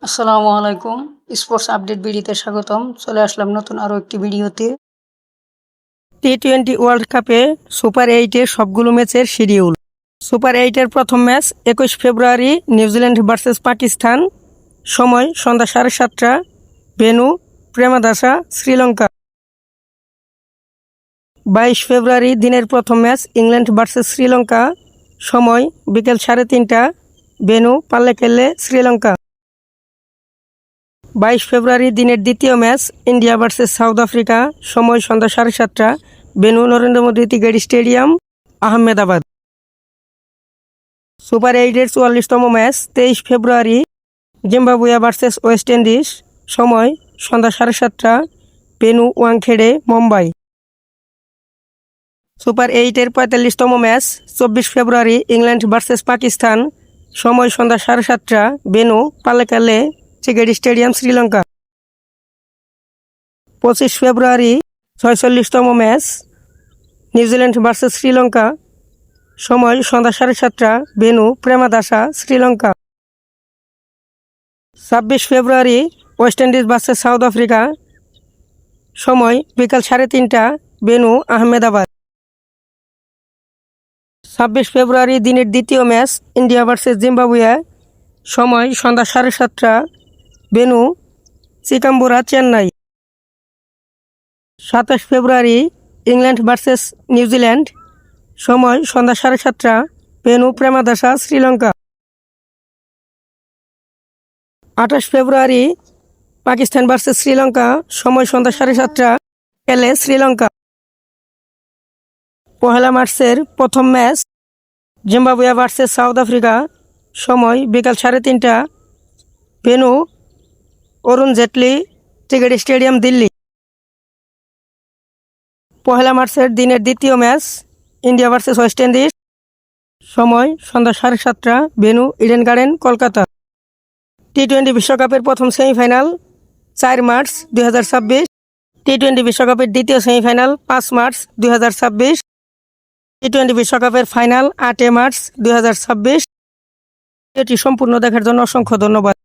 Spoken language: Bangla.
আসসালামু আলাইকুম। স্পোর্টস আপডেট ভিডিওতে স্বাগতম। চলে আসলাম নতুন আরও একটি ভিডিওতে। টি-20 ওয়ার্ল্ড কাপে সুপার 8-এর সবগুলো ম্যাচের শিডিউল। সুপার 8-এর প্রথম ম্যাচ 21 ফেব্রুয়ারি নিউজিল্যান্ড ভার্সেস পাকিস্তান। সময় সন্ধ্যা 7:30টা। ভেন্যু প্রেমাদাসা, শ্রীলঙ্কা। 22 ফেব্রুয়ারি দিনের প্রথম ম্যাচ ইংল্যান্ড ভার্সেস শ্রীলঙ্কা। সময় বিকেল 3:30টা। ভেন্যু পাল্লেকেল্লে, শ্রীলঙ্কা। 22 ফেব্রুয়ারি দিনের দ্বিতীয় match India versus South Africa. সময় সন্ধ্যা 7:30টা। Venue Narendra Modi cricket stadium, Ahmedabad. Super 8-এর 44তম match 23 February Zimbabwe versus West Indies. সময় সন্ধ্যা 7:30টা। ভেন্যু ওয়াংখেড়ে, মুম্বাই। সুপার 8-এর 45তম match 24 February England versus Pakistan. সময় সন্ধ্যা 7:30টা। Venue Pallekele cricket stadium, Sri Lanka. 25 February 46তম ম্যাচ নিউজিল্যান্ড ভার্সেস শ্রীলঙ্কা। সময় সন্ধ্যা 7:30টা। Venue Premadasa, Sri Lanka. 26 February West Indies versus South Africa. সময় বিকাল 3:30টা। ভেন্যু আহমেদাবাদ। 26 ফেব্রুয়ারি দিনের দ্বিতীয় ম্যাচ ইন্ডিয়া ভার্সেস জিম্বাবুয়ে। সময় সন্ধ্যা 7:30টা। ভেন্যু চিকাম্বুরা, Chennai. 27 February England versus New Zealand. সময় সন্ধ্যা 7:30টা। Venue Premadasa, Sri Lanka. 28 February Pakistan versus Sri Lanka. সময় সন্ধ্যা 7:30টা। খেলে শ্রীলঙ্কা। 1 মার্চের প্রথম match Zimbabwe versus South Africa. সময় বিকাল 3:30টা। Venue Arun Jaitley cricket stadium, Delhi. 1 মার্চের দিনের দ্বিতীয় match India versus West Indies. সময় সন্ধ্যা 7:30টা। Venue Eden Garden, Kolkata. টি-20 বিশ্বকাপের প্রথম সেমিফাইনাল 4 মার্চ 2026। টি-20 বিশ্বকাপের দ্বিতীয় সেমিফাইনাল 5 মার্চ 2026। টি-20 বিশ্বকাপের ফাইনাল 8 মার্চ 2026। এটি সম্পূর্ণ দেখার জন্য অসংখ্য ধন্যবাদ।